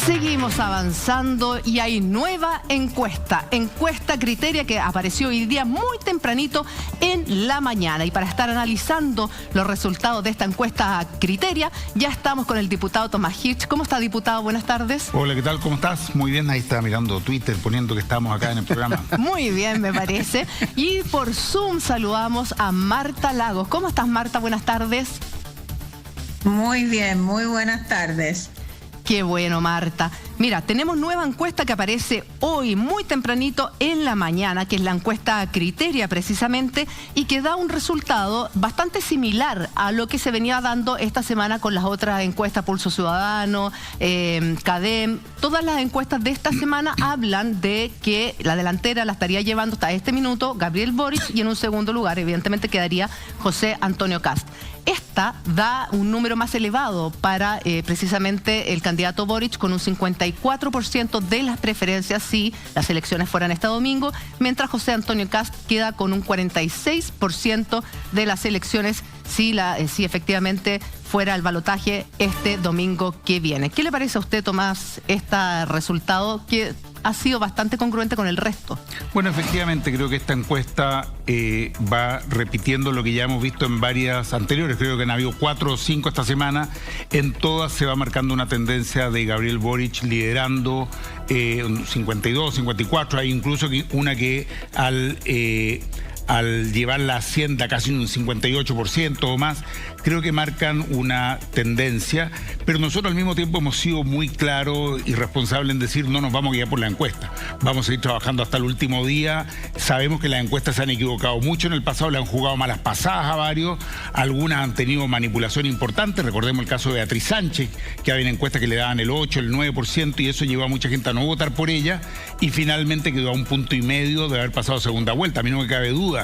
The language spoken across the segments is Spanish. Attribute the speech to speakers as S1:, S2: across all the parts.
S1: Seguimos avanzando y hay nueva encuesta Criteria, que apareció hoy día muy tempranito en la mañana. Y para estar analizando los resultados de esta encuesta Criteria, ya estamos con el diputado Tomás Hirsch. ¿Cómo está, diputado? Buenas tardes.
S2: Hola, ¿qué tal? ¿Cómo estás? Muy bien, ahí está mirando Twitter, poniendo que estamos acá en el programa.
S1: Muy bien, me parece. Y por Zoom saludamos a Marta Lagos. ¿Cómo estás, Marta? Buenas tardes.
S3: Muy bien, muy buenas tardes.
S1: Qué bueno, Marta. Mira, tenemos nueva encuesta que aparece hoy muy tempranito en la mañana, que es la encuesta Criteria precisamente, y que da un resultado bastante similar a lo que se venía dando esta semana con las otras encuestas, Pulso Ciudadano, CADEM. Todas las encuestas de esta semana hablan de que la delantera la estaría llevando hasta este minuto Gabriel Boric, y en un segundo lugar evidentemente quedaría José Antonio Kast. Esta da un número más elevado para precisamente el candidato Boric, con un 54% de las preferencias si las elecciones fueran este domingo, mientras José Antonio Kast queda con un 46% de las elecciones si efectivamente fuera el balotaje este domingo que viene. ¿Qué le parece a usted, Tomás, este resultado que ha sido bastante congruente con el resto?
S2: Bueno, efectivamente creo que esta encuesta va repitiendo lo que ya hemos visto en varias anteriores. Creo que han habido 4 o 5 esta semana. En todas se va marcando una tendencia de Gabriel Boric liderando 52, 54. Hay incluso una que al llevar la hacienda casi un 58% o más, creo que marcan una tendencia, pero nosotros al mismo tiempo hemos sido muy claros y responsables en decir no nos vamos a guiar por la encuesta, vamos a seguir trabajando hasta el último día. Sabemos que las encuestas se han equivocado mucho en el pasado, le han jugado malas pasadas a varios, algunas han tenido manipulación importante. Recordemos el caso de Beatriz Sánchez, que había encuestas que le daban el 8, el 9%, y eso llevó a mucha gente a no votar por ella, y finalmente quedó a 1,5 puntos de haber pasado a segunda vuelta. A mí no me cabe duda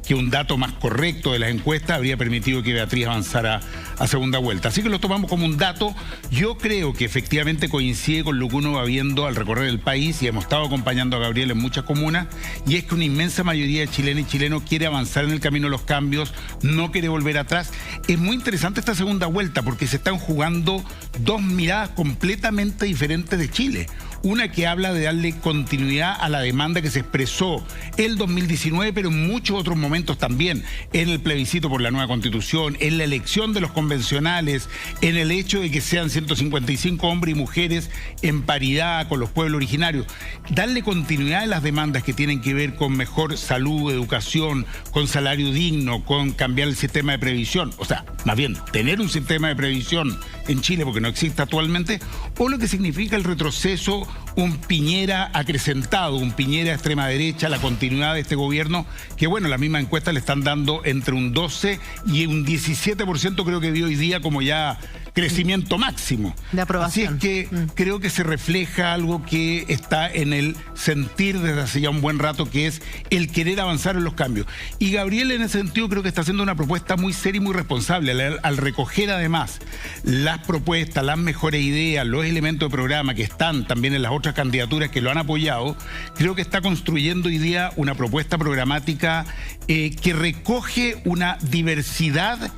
S2: que un dato más correcto de las encuestas habría permitido que Beatriz avanzara a segunda vuelta. Así que lo tomamos como un dato. Yo creo que efectivamente coincide con lo que uno va viendo al recorrer el país, y hemos estado acompañando a Gabriel en muchas comunas, y es que una inmensa mayoría de chilenas y chilenos quiere avanzar en el camino de los cambios, no quiere volver atrás. Es muy interesante esta segunda vuelta porque se están jugando dos miradas completamente diferentes de Chile. Una que habla de darle continuidad a la demanda que se expresó el 2019, pero en muchos otros momentos también, en el plebiscito por la nueva constitución, en la elección de los convencionales, en el hecho de que sean 155 hombres y mujeres en paridad con los pueblos originarios. Darle continuidad a las demandas que tienen que ver con mejor salud, educación, con salario digno, con cambiar el sistema de previsión. O sea, más bien, tener un sistema de previsión en Chile, porque no existe actualmente, o lo que significa el retroceso, un Piñera acrecentado, un Piñera de extrema derecha, la continuidad de este gobierno, que bueno, las mismas encuestas le están dando entre un 12 y un 17%, creo que vio hoy día como ya crecimiento máximo
S1: de aprobación.
S2: Así es que creo que se refleja algo que está en el sentir desde hace ya un buen rato, que es el querer avanzar en los cambios. Y Gabriel, en ese sentido, creo que está haciendo una propuesta muy seria y muy responsable al recoger además las propuestas, las mejores ideas, los elementos de programa que están también en las otras candidaturas que lo han apoyado. Creo que está construyendo hoy día una propuesta programática que recoge una diversidad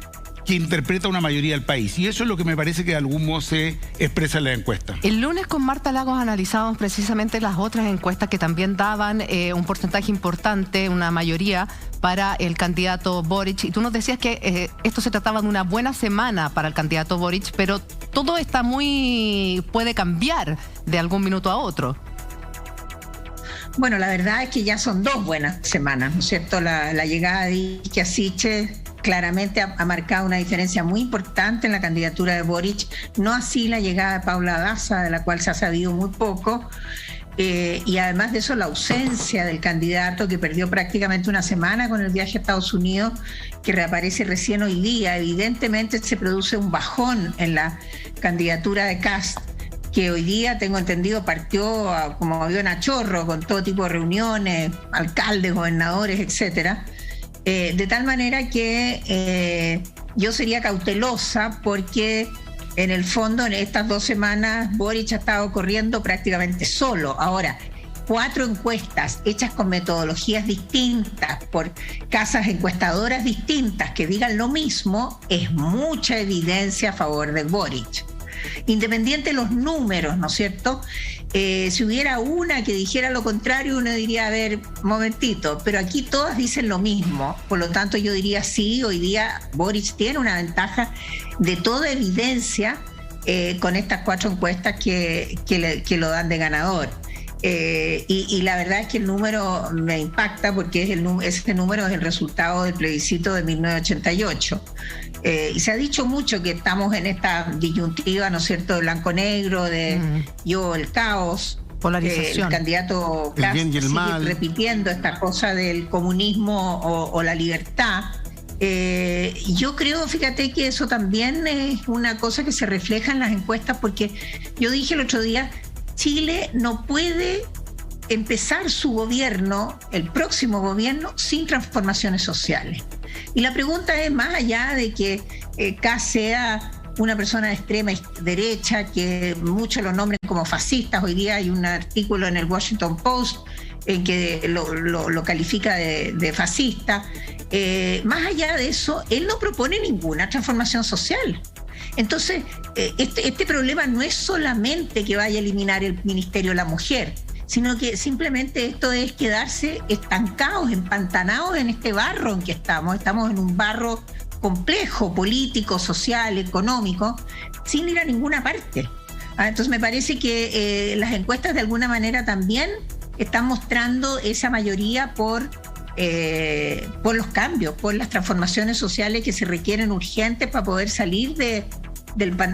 S2: que interpreta una mayoría del país. Y eso es lo que me parece que de algún modo se expresa en la encuesta.
S1: El lunes con Marta Lagos analizábamos precisamente las otras encuestas que también daban un porcentaje importante, una mayoría para el candidato Boric. Y tú nos decías que esto se trataba de una buena semana para el candidato Boric, pero todo está puede cambiar de algún minuto a otro.
S3: Bueno, la verdad es que ya son 2 buenas semanas, ¿no es cierto? La llegada de Ixchia Siche claramente ha marcado una diferencia muy importante en la candidatura de Boric, no así la llegada de Paula Daza, de la cual se ha sabido muy poco, y además de eso la ausencia del candidato, que perdió prácticamente una semana con el viaje a Estados Unidos, que reaparece recién hoy día. Evidentemente se produce un bajón en la candidatura de Kast, que hoy día, tengo entendido, partió como avión a chorro, con todo tipo de reuniones, alcaldes, gobernadores, etcétera. De tal manera que yo sería cautelosa, porque en el fondo en estas 2 semanas Boric ha estado corriendo prácticamente solo. Ahora, 4 encuestas hechas con metodologías distintas, por casas encuestadoras distintas que digan lo mismo, es mucha evidencia a favor de Boric. Independiente de los números, ¿no es cierto? Si hubiera una que dijera lo contrario, uno diría, a ver, momentito, pero aquí todas dicen lo mismo. Por lo tanto, yo diría sí, hoy día Boric tiene una ventaja de toda evidencia con estas 4 encuestas que lo dan de ganador. Y la verdad es que el número me impacta porque ese número es el resultado del plebiscito de 1988. Y se ha dicho mucho que estamos en esta disyuntiva, ¿no es cierto?, de blanco-negro, de el caos.
S1: Polarización.
S3: El candidato Kast sigue repitiendo esta cosa del comunismo o la libertad. Yo creo, fíjate, que eso también es una cosa que se refleja en las encuestas, porque yo dije el otro día, Chile no puede empezar su gobierno, el próximo gobierno, sin transformaciones sociales. Y la pregunta es, más allá de que Kast sea una persona de extrema derecha, que muchos lo nombren como fascistas, hoy día hay un artículo en el Washington Post en que lo califica de fascista, más allá de eso, él no propone ninguna transformación social. Entonces, este problema no es solamente que vaya a eliminar el Ministerio de la Mujer, sino que simplemente esto es quedarse estancados, empantanados en este barro en que estamos. Estamos en un barro complejo, político, social, económico, sin ir a ninguna parte. Entonces me parece que las encuestas de alguna manera también están mostrando esa mayoría por los cambios, por las transformaciones sociales que se requieren urgentes para poder salir del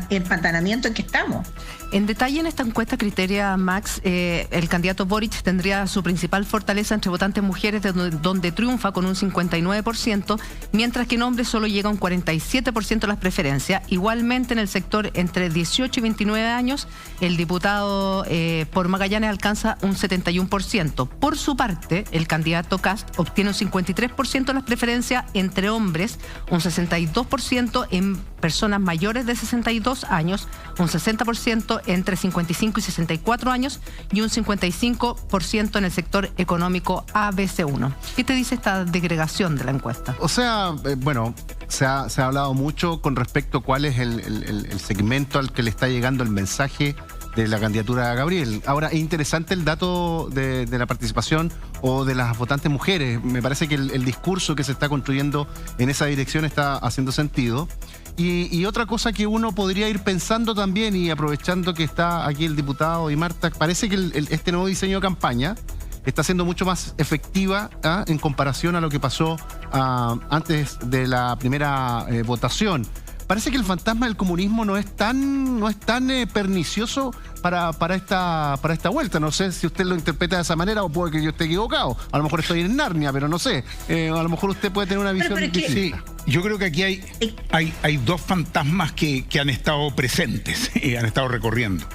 S3: empantanamiento en que estamos.
S1: En detalle, en esta encuesta Criteria, Max, el candidato Boric tendría su principal fortaleza entre votantes mujeres, donde triunfa con un 59%, mientras que en hombres solo llega a un 47% de las preferencias. Igualmente, en el sector entre 18 y 29 años, el diputado por Magallanes alcanza un 71%. Por su parte, el candidato Kast obtiene un 53% de las preferencias entre hombres, un 62% en personas mayores de 62 años, un 60% entre 55 y 64 años y un 55% en el sector económico ABC1. ¿Qué te dice esta degregación de la encuesta?
S4: O sea, bueno, se ha hablado mucho con respecto a cuál es el segmento al que le está llegando el mensaje de la candidatura a Gabriel. Ahora, es interesante el dato de la participación o de las votantes mujeres. Me parece que el discurso que se está construyendo en esa dirección está haciendo sentido. Y otra cosa que uno podría ir pensando también, y aprovechando que está aquí el diputado y Marta, parece que este nuevo diseño de campaña está siendo mucho más efectiva en comparación a lo que pasó antes de la primera votación. Parece que el fantasma del comunismo no es tan pernicioso para esta vuelta. No sé si usted lo interpreta de esa manera o puede que yo esté equivocado. A lo mejor estoy en Narnia, pero no sé. A lo mejor usted puede tener una visión distinta.
S2: Sí, yo creo que aquí hay dos fantasmas que han estado presentes, han estado recorriendo.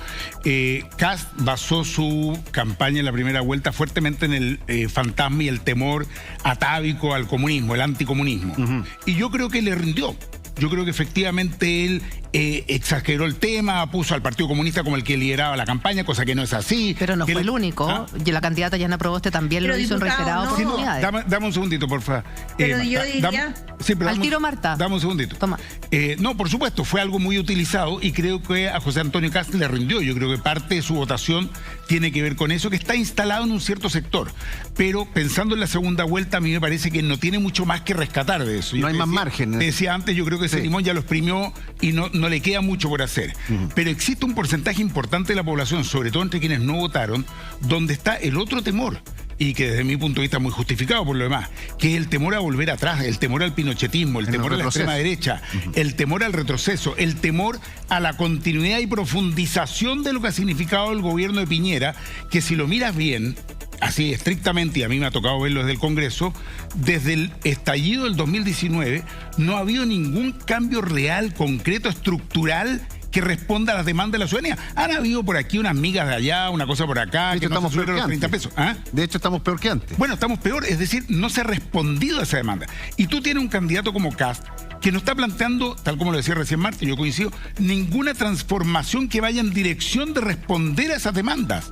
S2: Kast basó su campaña en la primera vuelta fuertemente en el fantasma y el temor atávico al comunismo, el anticomunismo. Y yo creo que le rindió. Yo creo que efectivamente él exageró el tema, puso al Partido Comunista como el que lideraba la campaña, cosa que no es así.
S1: Pero no fue el único. Y la candidata Yana Proboste también lo hizo en reiteradas oportunidades.
S2: Dame un segundito, por favor.
S3: Pero yo diría...
S1: Al tiro, Marta.
S2: Dame un segundito.
S1: Toma.
S2: No, por supuesto, fue algo muy utilizado y creo que a José Antonio Kast le rindió. Yo creo que parte de su votación tiene que ver con eso, que está instalado en un cierto sector. Pero pensando en la segunda vuelta, a mí me parece que no tiene mucho más que rescatar de eso.
S4: No hay más margen.
S2: Decía antes, yo creo que ese limón ya lo exprimió y no le queda mucho por hacer. Pero existe un porcentaje importante de la población, sobre todo entre quienes no votaron, donde está el otro temor, y que desde mi punto de vista es muy justificado por lo demás, que es el temor a volver atrás, el temor al pinochetismo, el temor a la extrema derecha, el temor al retroceso, el temor a la continuidad y profundización de lo que ha significado el gobierno de Piñera, que si lo miras bien, así estrictamente, y a mí me ha tocado verlo desde el Congreso, desde el estallido del 2019 no ha habido ningún cambio real, concreto, estructural que responda a las demandas de la ciudadanía. Han habido por aquí unas migas de allá, una cosa por acá, que no se subieron los 30 pesos.
S4: De hecho, estamos peor que antes.
S2: Bueno, estamos peor, es decir, no se ha respondido a esa demanda. Y tú tienes un candidato como Kast que no está planteando, tal como lo decía recién Marta, yo coincido, ninguna transformación que vaya en dirección de responder a esas demandas.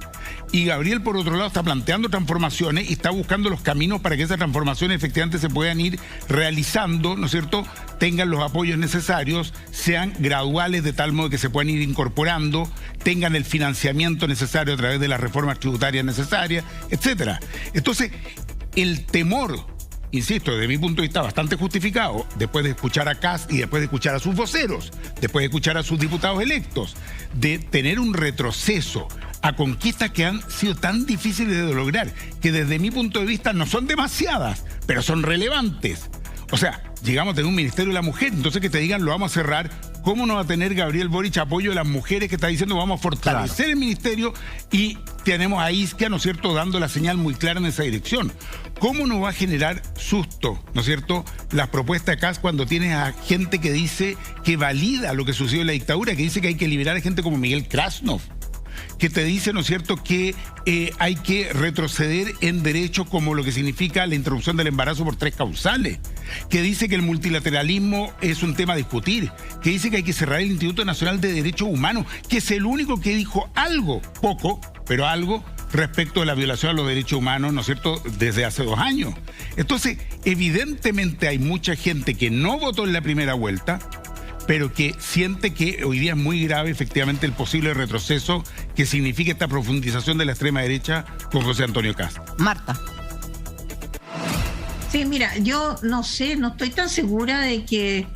S2: Y Gabriel, por otro lado, está planteando transformaciones y está buscando los caminos para que esas transformaciones efectivamente se puedan ir realizando, ¿no es cierto?, tengan los apoyos necesarios, sean graduales de tal modo que se puedan ir incorporando, tengan el financiamiento necesario a través de las reformas tributarias necesarias, etcétera. Entonces, el temor, insisto, desde mi punto de vista bastante justificado, después de escuchar a Kast y después de escuchar a sus voceros, después de escuchar a sus diputados electos, de tener un retroceso a conquistas que han sido tan difíciles de lograr, que desde mi punto de vista no son demasiadas, pero son relevantes. O sea, llegamos a tener un Ministerio de la Mujer, entonces que te digan lo vamos a cerrar, ¿cómo no va a tener Gabriel Boric apoyo de las mujeres que está diciendo vamos a fortalecer el ministerio? Y tenemos a Isquia, ¿no es cierto?, dando la señal muy clara en esa dirección. ¿Cómo no va a generar susto, ¿no es cierto?, las propuestas de Kast cuando tienes a gente que dice que valida lo que sucedió en la dictadura, que dice que hay que liberar a gente como Miguel Krasnov, que te dice, ¿no es cierto?, que hay que retroceder en derechos como lo que significa la interrupción del embarazo por 3 causales, que dice que el multilateralismo es un tema a discutir, que dice que hay que cerrar el Instituto Nacional de Derechos Humanos, que es el único que dijo algo, poco, pero algo, respecto de la violación a los derechos humanos, ¿no es cierto?, desde hace 2 años. Entonces, evidentemente hay mucha gente que no votó en la primera vuelta, pero que siente que hoy día es muy grave efectivamente el posible retroceso que significa esta profundización de la extrema derecha con José Antonio Kast.
S1: Marta.
S3: Sí, mira, yo no sé, no estoy tan segura de que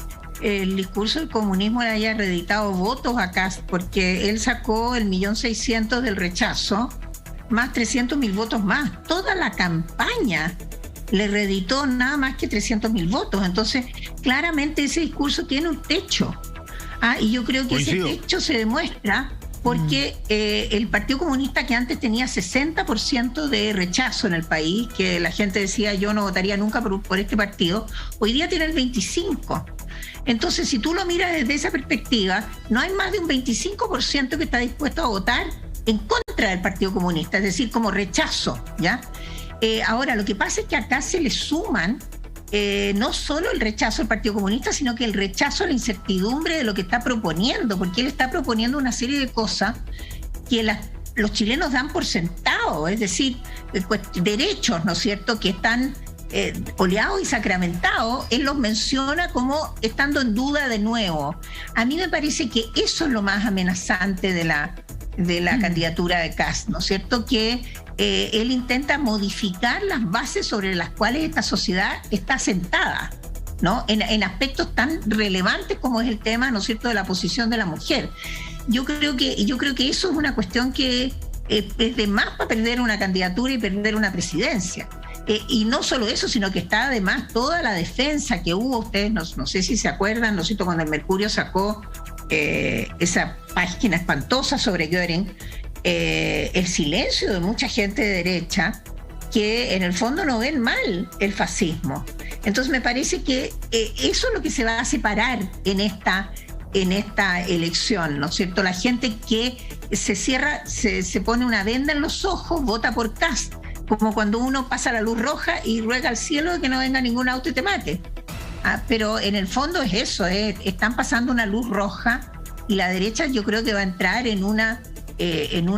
S3: el discurso del comunismo le haya reeditado votos a Kast, porque él sacó el 1.600.000 del rechazo, más 300.000 votos más. Toda la campaña le reeditó nada más que 300.000 votos. Entonces, claramente ese discurso tiene un techo. Y yo creo que
S2: Coincido.
S3: ese techo se demuestra porque el Partido Comunista, que antes tenía 60% de rechazo en el país, que la gente decía yo no votaría nunca por este partido, hoy día tiene el 25%. Entonces, si tú lo miras desde esa perspectiva, no hay más de un 25% que está dispuesto a votar en contra del Partido Comunista, es decir, como rechazo, ¿ya? Ahora, lo que pasa es que acá se le suman no solo el rechazo al Partido Comunista, sino que el rechazo a la incertidumbre de lo que está proponiendo, porque él está proponiendo una serie de cosas que los chilenos dan por sentado, es decir, derechos, ¿no es cierto?, que están oleados y sacramentados, él los menciona como estando en duda de nuevo. A mí me parece que eso es lo más amenazante de la candidatura de Kast, ¿no es cierto?, que él intenta modificar las bases sobre las cuales esta sociedad está sentada, ¿no?, en aspectos tan relevantes como es el tema, ¿no es cierto?, de la posición de la mujer. Yo creo que eso es una cuestión que es de más para perder una candidatura y perder una presidencia. Y no solo eso, sino que está además toda la defensa que hubo. Ustedes no sé si se acuerdan, ¿no es cierto?, cuando el Mercurio sacó esa página espantosa sobre Göring, el silencio de mucha gente de derecha que en el fondo no ven mal el fascismo. Entonces me parece que eso es lo que se va a separar en esta elección, ¿no es cierto? La gente que se pone una venda en los ojos, vota por Kast, como cuando uno pasa la luz roja y ruega al cielo de que no venga ningún auto y te mate. Pero en el fondo es eso, están pasando una luz roja y la derecha yo creo que va a entrar en una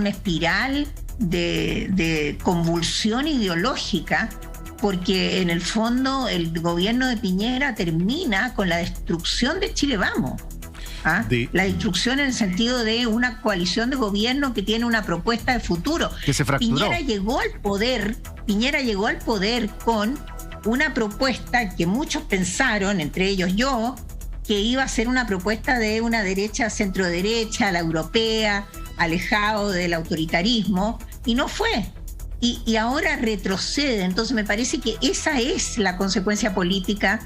S3: espiral de convulsión ideológica, porque en el fondo el gobierno de Piñera termina con la destrucción de Chile Vamos. La destrucción en el sentido de una coalición de gobierno que tiene una propuesta de futuro.
S4: Que se fracturó.
S3: Piñera llegó al poder con una propuesta que muchos pensaron, entre ellos yo, que iba a ser una propuesta de una derecha centro-derecha, la europea, alejado del autoritarismo, y no fue. Y ahora retrocede. Entonces me parece que esa es la consecuencia política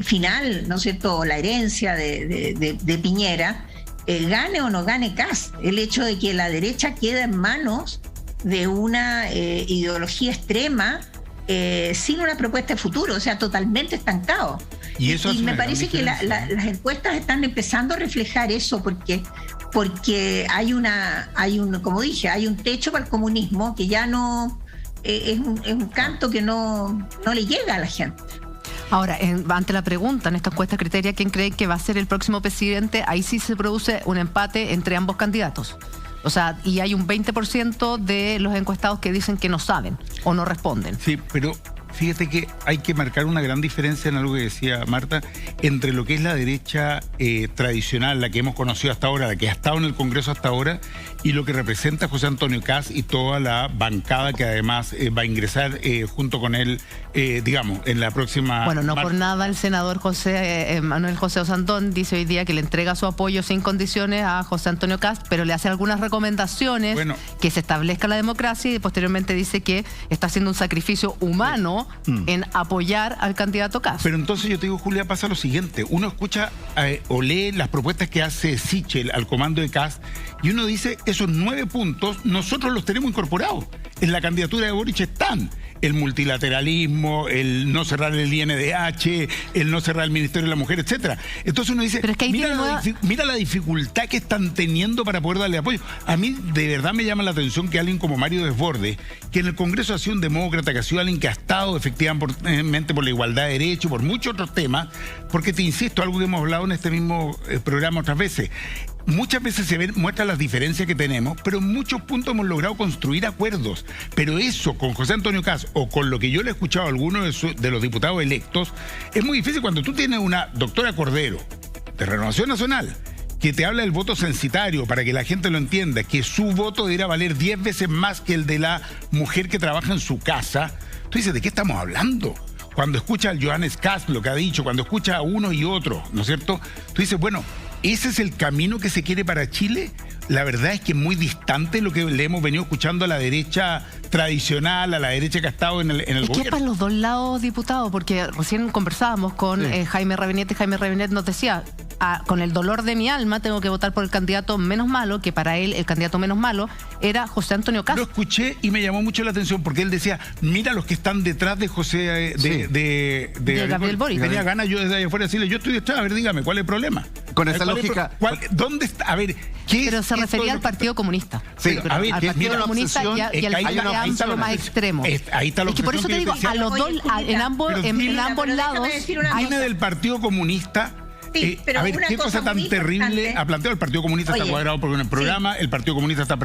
S3: final, ¿no es cierto?, la herencia de Piñera, gane o no gane Kast, el hecho de que la derecha queda en manos de una ideología extrema sin una propuesta de futuro, o sea, totalmente estancado. Y me parece que las encuestas están empezando a reflejar eso, porque hay como dije, hay un techo para el comunismo que ya no es un canto que no le llega a la gente.
S1: Ahora, ante la pregunta en esta encuesta criteria, ¿quién cree que va a ser el próximo presidente? Ahí sí se produce un empate entre ambos candidatos. O sea, y hay un 20% de los encuestados que dicen que no saben o no responden.
S2: Sí, pero fíjate que hay que marcar una gran diferencia en algo que decía Marta, entre lo que es la derecha tradicional, la que hemos conocido hasta ahora, la que ha estado en el Congreso hasta ahora, y lo que representa José Antonio Kast y toda la bancada que además va a ingresar junto con él, digamos, en la próxima...
S1: Bueno, no por nada el senador Manuel José Osandón dice hoy día que le entrega su apoyo sin condiciones a José Antonio Kast, pero le hace algunas recomendaciones, que se establezca la democracia, y posteriormente dice que está haciendo un sacrificio humano en apoyar al candidato Kast.
S2: Pero entonces yo te digo, Julia, pasa lo siguiente. Uno escucha o lee las propuestas que hace Sichel al comando de Kast y uno dice, esos 9 puntos nosotros los tenemos incorporados. En la candidatura de Boric están el multilateralismo, el no cerrar el INDH, el no cerrar el Ministerio de la Mujer, etcétera. Entonces uno dice,
S1: pero es que
S2: mira la dificultad que están teniendo para poder darle apoyo. A mí de verdad me llama la atención que alguien como Mario Desbordes, que en el Congreso ha sido un demócrata, que ha sido alguien que ha estado efectivamente por la igualdad de derechos, por muchos otros temas, porque te insisto, algo que hemos hablado en este mismo programa otras veces, muchas veces muestran las diferencias que tenemos, pero en muchos puntos hemos logrado construir acuerdos. Pero eso, con José Antonio Kast o con lo que yo le he escuchado a algunos de los diputados electos, es muy difícil cuando tú tienes una doctora Cordero, de Renovación Nacional, que te habla del voto censitario, para que la gente lo entienda, que su voto debería valer 10 veces más que el de la mujer que trabaja en su casa. Tú dices, ¿de qué estamos hablando? Cuando escuchas al Johannes Kast, lo que ha dicho, cuando escuchas a uno y otro, ¿no es cierto? Tú dices, bueno, ¿ese es el camino que se quiere para Chile? La verdad es que es muy distante lo que le hemos venido escuchando a la derecha tradicional, a la derecha que ha estado en el gobierno.
S1: Es que para los dos lados, diputado, porque recién conversábamos con Jaime Rabinet, y Jaime Rabinet nos decía, con el dolor de mi alma tengo que votar por el candidato menos malo, que para él el candidato menos malo era José Antonio Kast.
S2: Lo escuché y me llamó mucho la atención porque él decía, mira los que están detrás de José, de
S1: Gabriel Boric.
S2: Tenía ganas yo desde allá afuera de decirle, yo estoy detrás, a ver, dígame, ¿cuál es el problema?
S4: Con esa lógica...
S2: ¿Dónde está? A ver, ¿qué
S1: Pero se refería al Partido Comunista.
S2: Sí, a ver,
S1: al Partido Comunista y al Partido lo más extremo.
S2: Ahí está lo
S1: que por eso te digo, a los dos, en ambos lados...
S2: Viene del Partido Comunista.
S3: Sí, pero
S2: a ver, qué cosa tan terrible ha planteado el Partido Comunista. Está cuadrado por el programa, el Partido Comunista está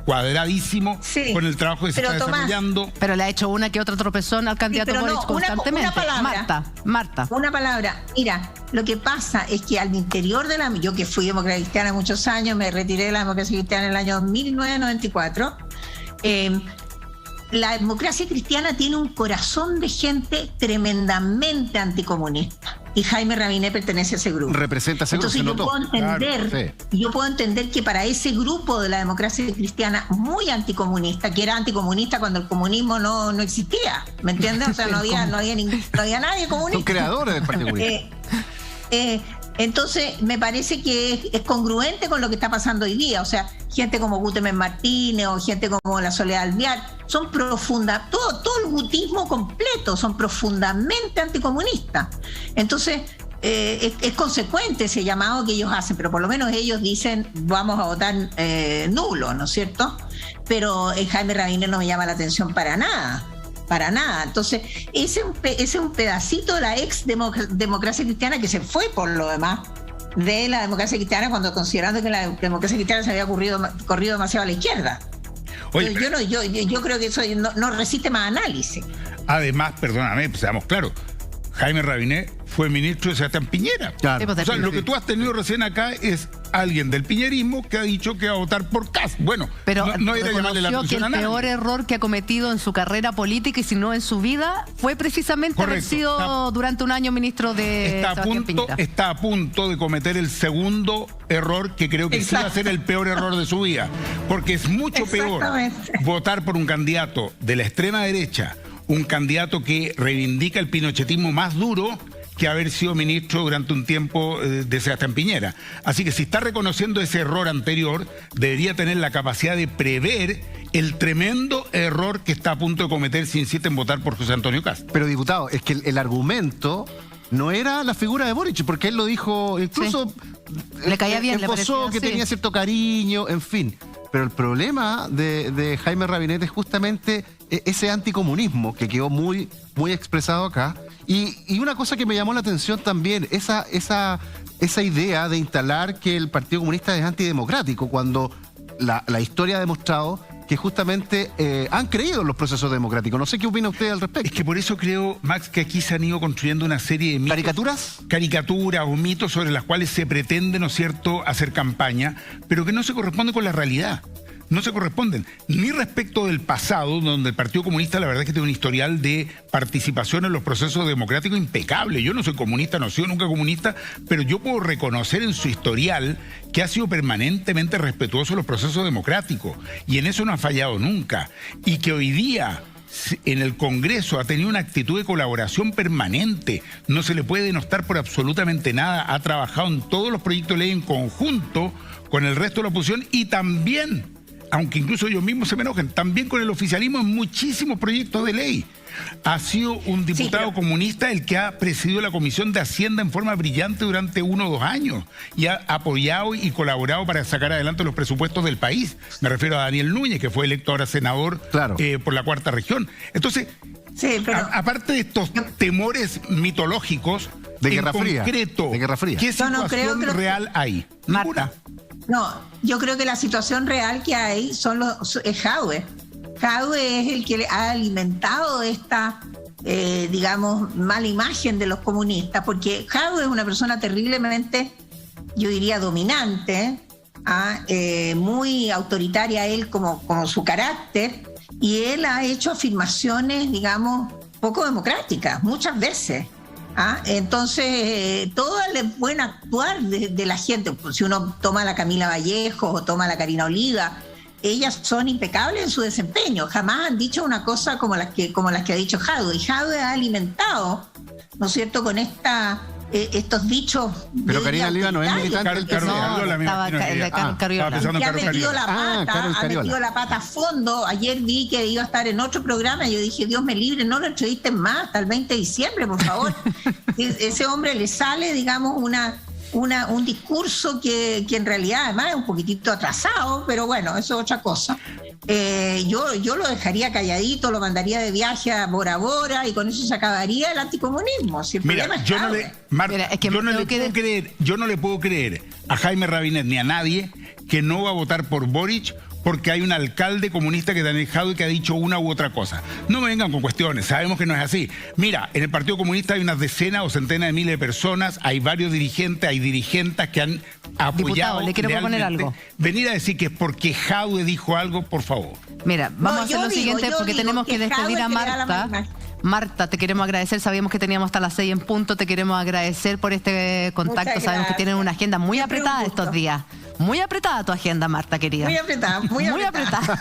S2: cuadradísimo con el trabajo que se está desarrollando.
S1: Pero le ha hecho una que otra tropezón al candidato Boric constantemente. Marta.
S3: Una palabra. Mira, lo que pasa es que al interior de yo que fui demócrata cristiana muchos años, me retiré de la democracia cristiana en el año 1994, la democracia cristiana tiene un corazón de gente tremendamente anticomunista. Y Jaime Rabinet pertenece a ese grupo.
S4: Representa ese grupo.
S3: Entonces yo puedo entender que para ese grupo de la democracia cristiana muy anticomunista, que era anticomunista cuando el comunismo no existía, ¿me entiendes? O sea, no había nadie comunista.
S4: Son creadores del Partido Comunista.
S3: Entonces, me parece que es congruente con lo que está pasando hoy día. O sea, gente como Gutemen Martínez o gente como la Soledad Alvear son todo el gutismo completo, son profundamente anticomunistas. Entonces, es consecuente ese llamado que ellos hacen, pero por lo menos ellos dicen vamos a votar nulo, ¿no es cierto? Pero Jaime Rabinet no me llama la atención para nada. Entonces, ese es un pedacito de la ex democracia cristiana que se fue por lo demás de la democracia cristiana, cuando considerando que la democracia cristiana se había corrido demasiado a la izquierda. Oye, yo creo que eso no resiste más análisis.
S2: Además, perdóname, pues seamos claros, Jaime Rabinet fue ministro de Sebastián Piñera.
S4: Claro.
S2: O sea, lo que tú has tenido recién acá es alguien del piñerismo que ha dicho que va a votar por Kast. Bueno,
S1: pero
S2: no era llamarle la atención a
S1: nadie. El peor error que ha cometido en su carrera política y si no en su vida fue precisamente haber sido durante un año ministro de Sebastián Piñera.
S2: Está a punto de cometer el segundo error que creo que sí va a ser el peor error de su vida. Porque es mucho peor votar por un candidato de la extrema derecha, un candidato que reivindica el pinochetismo más duro, que haber sido ministro durante un tiempo de Sebastián Piñera. Así que si está reconociendo ese error anterior, debería tener la capacidad de prever el tremendo error que está a punto de cometer si insiste en votar por José Antonio Kast.
S4: Pero, diputado, es que el argumento no era la figura de Boric, porque él lo dijo, incluso
S1: le caía bien, le parecía,
S4: que tenía cierto cariño, en fin. Pero el problema de Jaime Rabinet es justamente ese anticomunismo que quedó muy, muy expresado acá. Y una cosa que me llamó la atención también, esa idea de instalar que el Partido Comunista es antidemocrático, cuando la historia ha demostrado que justamente han creído en los procesos democráticos. No sé qué opina usted al respecto.
S2: Es que por eso creo, Max, que aquí se han ido construyendo una serie de mitos.
S4: ¿Caricaturas?
S2: Caricaturas o mitos sobre las cuales se pretende, ¿no es cierto?, hacer campaña, pero que no se corresponden con la realidad. No se corresponden, ni respecto del pasado, donde el Partido Comunista la verdad es que tiene un historial de participación en los procesos democráticos impecable. Yo no soy comunista, no he sido nunca comunista, pero yo puedo reconocer en su historial que ha sido permanentemente respetuoso de los procesos democráticos, y en eso no ha fallado nunca, y que hoy día en el Congreso ha tenido una actitud de colaboración permanente, no se le puede denostar por absolutamente nada, ha trabajado en todos los proyectos de ley en conjunto con el resto de la oposición, y también, aunque incluso ellos mismos se me enojen, también con el oficialismo en muchísimos proyectos de ley. Ha sido un diputado comunista el que ha presidido la Comisión de Hacienda en forma brillante durante 1 o 2 años y ha apoyado y colaborado para sacar adelante los presupuestos del país. Me refiero a Daniel Núñez, que fue electo ahora senador por la 4ª región. Entonces, aparte de estos temores mitológicos,
S4: de Guerra Fría,
S2: ¿qué situación real hay?
S1: Marta.
S3: No, yo creo que la situación real que hay es Jadwe. Jadwe es el que le ha alimentado esta, digamos, mala imagen de los comunistas, porque Jadwe es una persona terriblemente, yo diría, dominante, muy autoritaria él como su carácter, y él ha hecho afirmaciones, digamos, poco democráticas, muchas veces. Entonces, todo el buen actuar de la gente, pues, si uno toma a la Camila Vallejo o toma a la Karina Oliva, ellas son impecables en su desempeño, jamás han dicho una cosa como las que ha dicho Jadwe, y Jadwe ha alimentado, ¿no es cierto?, con estos dichos.
S4: Pero Karina Oliva no es militante.
S3: Que ha metido la pata a fondo. Ayer vi que iba a estar en otro programa y yo dije, Dios me libre, no lo entrevisten más hasta el 20 de diciembre, por favor. Ese hombre le sale, digamos, un discurso que en realidad además es un poquitito atrasado, pero bueno, eso es otra cosa. Yo lo dejaría calladito, lo mandaría de viaje a Bora Bora y con eso se acabaría el anticomunismo. Si el problema es
S2: yo no le puedo creer a Jaime Rabinet ni a nadie que no va a votar por Boric porque hay un alcalde comunista que te ha dejado y que ha dicho una u otra cosa. No me vengan con cuestiones, sabemos que no es así. Mira, en el Partido Comunista hay unas decenas o centenas de miles de personas, hay varios dirigentes, hay dirigentes que han apoyado.
S1: Diputado, le quiero proponer algo.
S2: Venir a decir que es porque Jadwe dijo algo, por favor.
S1: Mira, vamos a hacer lo siguiente porque tenemos que despedir a Marta. Marta, te queremos agradecer, sabíamos que teníamos hasta las 6 en punto, te queremos agradecer por este contacto, sabemos que tienen una agenda muy apretada estos días. Muy apretada tu agenda, Marta, querida.
S3: Muy apretada, muy apretada.